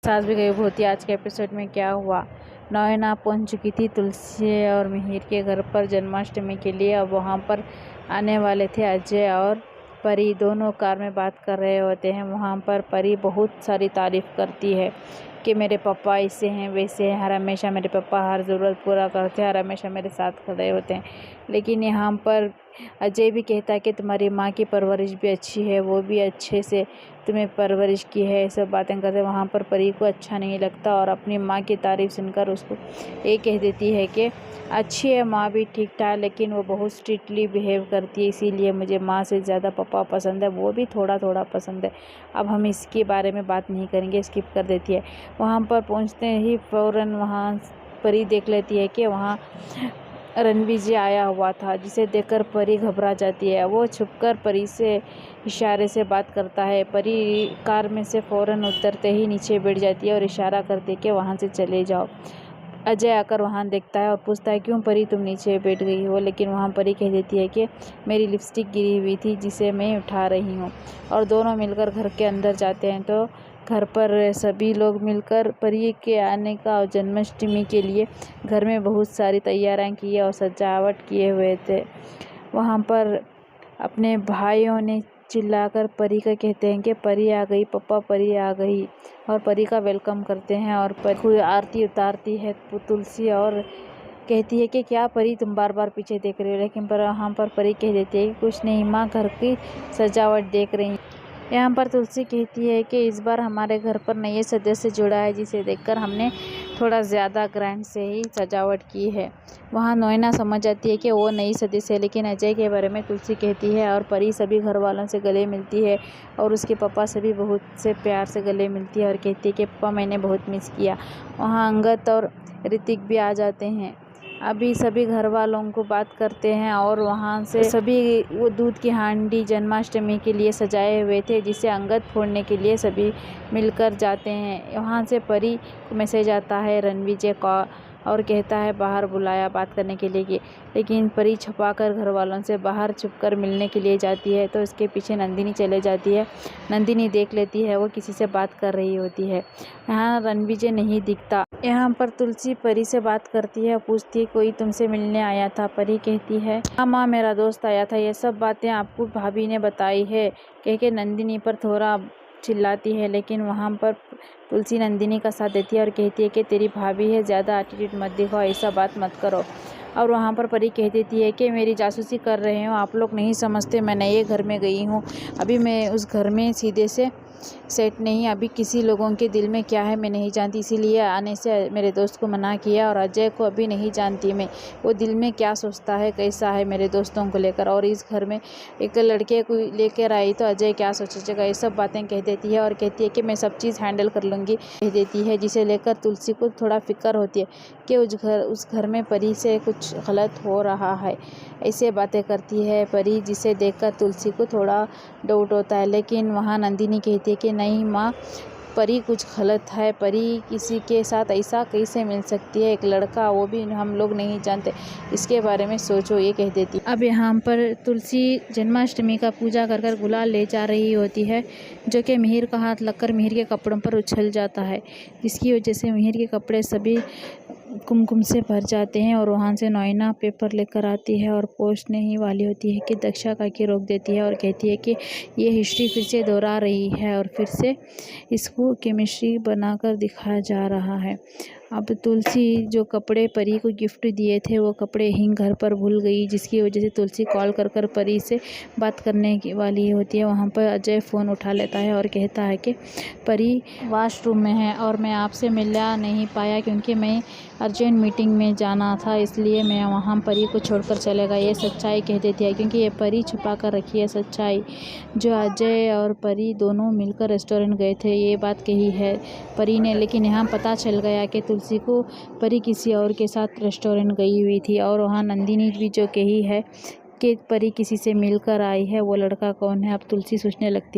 सास भी गई भूती। आज के एपिसोड में क्या हुआ? नयना पहुंच चुकी थी तुलसी और मिहिर के घर पर जन्माष्टमी के लिए। अब वहां पर आने वाले थे अजय और परी। दोनों कार में बात कर रहे होते हैं। वहां पर परी बहुत सारी तारीफ करती है कि मेरे पापा ऐसे हैं वैसे हैं, हर हमेशा मेरे पापा हर ज़रूरत पूरा करते हैं, हर हमेशा मेरे साथ खड़े होते हैं। लेकिन यहाँ पर अजय भी कहता है कि तुम्हारी माँ की परवरिश भी अच्छी है, वो भी अच्छे से तुम्हें परवरिश की है। ये सब बातें करते वहाँ पर परी को अच्छा नहीं लगता और अपनी माँ की तारीफ सुनकर उसको ये कह देती है कि अच्छी है माँ भी ठीक ठाक, लेकिन वो बहुत स्ट्रिक्टली बिहेव करती है, इसीलिए मुझे माँ से ज़्यादा पापा पसंद है, वो भी थोड़ा थोड़ा पसंद है। अब हम इसके बारे में बात नहीं करेंगे, स्किप कर देती है। वहाँ पर पहुँचते ही फ़ौरन वहाँ परी देख लेती है कि वहाँ रणवीर जी आया हुआ था, जिसे देखकर परी घबरा जाती है। वो छुपकर परी से इशारे से बात करता है। परी कार में से फ़ौरन उतरते ही नीचे बैठ जाती है और इशारा करती कि वहाँ से चले जाओ। अजय आकर वहाँ देखता है और पूछता है क्यों परी तुम नीचे बैठ गई हो, लेकिन वहाँ परी कह देती है कि मेरी लिपस्टिक गिरी हुई थी जिसे मैं उठा रही हूँ। और दोनों मिलकर घर के अंदर जाते हैं तो घर पर सभी लोग मिलकर परी के आने का और जन्माष्टमी के लिए घर में बहुत सारी तैयारियां की और सजावट किए हुए थे। वहाँ पर अपने भाइयों ने चिल्लाकर परी का कहते हैं कि परी आ गई, पप्पा परी आ गई, और परी का वेलकम करते हैं। और परी आरती उतारती है तुलसी और कहती है कि क्या परी तुम बार बार पीछे देख रही हो, लेकिन पर वहाँ पर परी कह देती है कि कुछ नहीं माँ, घर की सजावट देख रही। यहाँ पर तुलसी कहती है कि इस बार हमारे घर पर नए सदस्य जुड़ा है, जिसे देखकर हमने थोड़ा ज़्यादा ग्रैंड से ही सजावट की है। वहाँ नयना समझ जाती है कि वो नई सदस्य है, लेकिन अजय के बारे में तुलसी कहती है। और परी सभी घर वालों से गले मिलती है और उसके पापा से भी बहुत से प्यार से गले मिलती है और कहती है कि पापा मैंने बहुत मिस किया। वहाँ अंगद और ऋतिक भी आ जाते हैं। अभी सभी घर वालों को बात करते हैं और वहाँ से सभी वो दूध की हांडी जन्माष्टमी के लिए सजाए हुए थे, जिसे अंगद फोड़ने के लिए सभी मिलकर जाते हैं। वहाँ से परी को मैसेज आता है रणवीर का और कहता है बाहर बुलाया बात करने के लिए, लेकिन परी छुपाकर घर वालों से बाहर छुपकर मिलने के लिए जाती है तो उसके पीछे नंदिनी चले जाती है। नंदिनी देख लेती है वो किसी से बात कर रही होती है। यहाँ रणवीर नहीं दिखता। यहाँ पर तुलसी परी से बात करती है, पूछती है कोई तुमसे मिलने आया था। परी कहती है हाँ माँ, मेरा दोस्त आया था, ये सब बातें आपको भाभी ने बताई है, कह के नंदिनी पर थोड़ा चिल्लाती है। लेकिन वहाँ पर तुलसी नंदिनी का साथ देती है और कहती है कि तेरी भाभी है, ज़्यादा एटीट्यूड मत दिखाओ, ऐसा बात मत करो। और वहाँ पर परी कह देती है कि मेरी जासूसी कर रहे हो आप लोग, नहीं समझते मैं नए घर में गई हूँ, अभी मैं उस घर में सीधे से सेट नहीं, अभी किसी लोगों के दिल में क्या है मैं नहीं जानती, इसीलिए आने से मेरे दोस्त को मना किया। और अजय को अभी नहीं जानती मैं, वो दिल में क्या सोचता है कैसा है मेरे दोस्तों को लेकर, और इस घर में एक लड़के को लेकर आई तो अजय क्या सोचेगा, ये सब बातें कह देती है। और कहती है कि मैं सब चीज़ हैंडल कर लूँगी कह देती है, जिसे लेकर तुलसी को थोड़ा फिक्र होती है कि उस घर में परी से कुछ गलत हो रहा है। ऐसे बातें करती है परी, जिसे देखकर तुलसी को थोड़ा डाउट होता है। लेकिन वहाँ नंदिनी कहती है कि नहीं माँ, परी कुछ गलत है, परी किसी के साथ ऐसा कैसे मिल सकती है, एक लड़का, वो भी हम लोग नहीं जानते, इसके बारे में सोचो, ये कह देती। अब यहाँ पर तुलसी जन्माष्टमी का पूजा कर कर गुलाल ले जा रही होती है, जो कि मिहिर का हाथ लगकर मिहिर के कपड़ों पर उछल जाता है, जिसकी वजह से मिहिर के कपड़े सभी कुमकुम से भर जाते हैं। और वहाँ से नयना पेपर लेकर आती है और पोस्टने ही वाली होती है कि दक्षा काकी रोक देती है और कहती है कि ये हिस्ट्री फिर से दोहरा रही है और फिर से इसको केमिस्ट्री बनाकर दिखाया जा रहा है। अब तुलसी जो कपड़े परी को गिफ्ट दिए थे वो कपड़े ही घर पर भूल गई, जिसकी वजह से तुलसी कॉल कर कर परी से बात करने की वाली होती है। वहाँ पर अजय फ़ोन उठा लेता है और कहता है कि परी वॉशरूम में है और मैं आपसे मिलना नहीं पाया क्योंकि मैं अर्जेंट मीटिंग में जाना था, इसलिए मैं वहाँ परी को छोड़कर चलेगा। ये सच्चाई कह देती है क्योंकि ये परी छुपा कर रखी है सच्चाई, जो अजय और परी दोनों मिलकर रेस्टोरेंट गए थे, ये बात कही है परी ने। लेकिन यहाँ पता चल गया कि तुलसी को परी किसी और के साथ रेस्टोरेंट गई हुई थी। और वहाँ नंदिनी भी जो कही है कि परी किसी से मिलकर आई है, वो लड़का कौन है, अब तुलसी सोचने लगती है।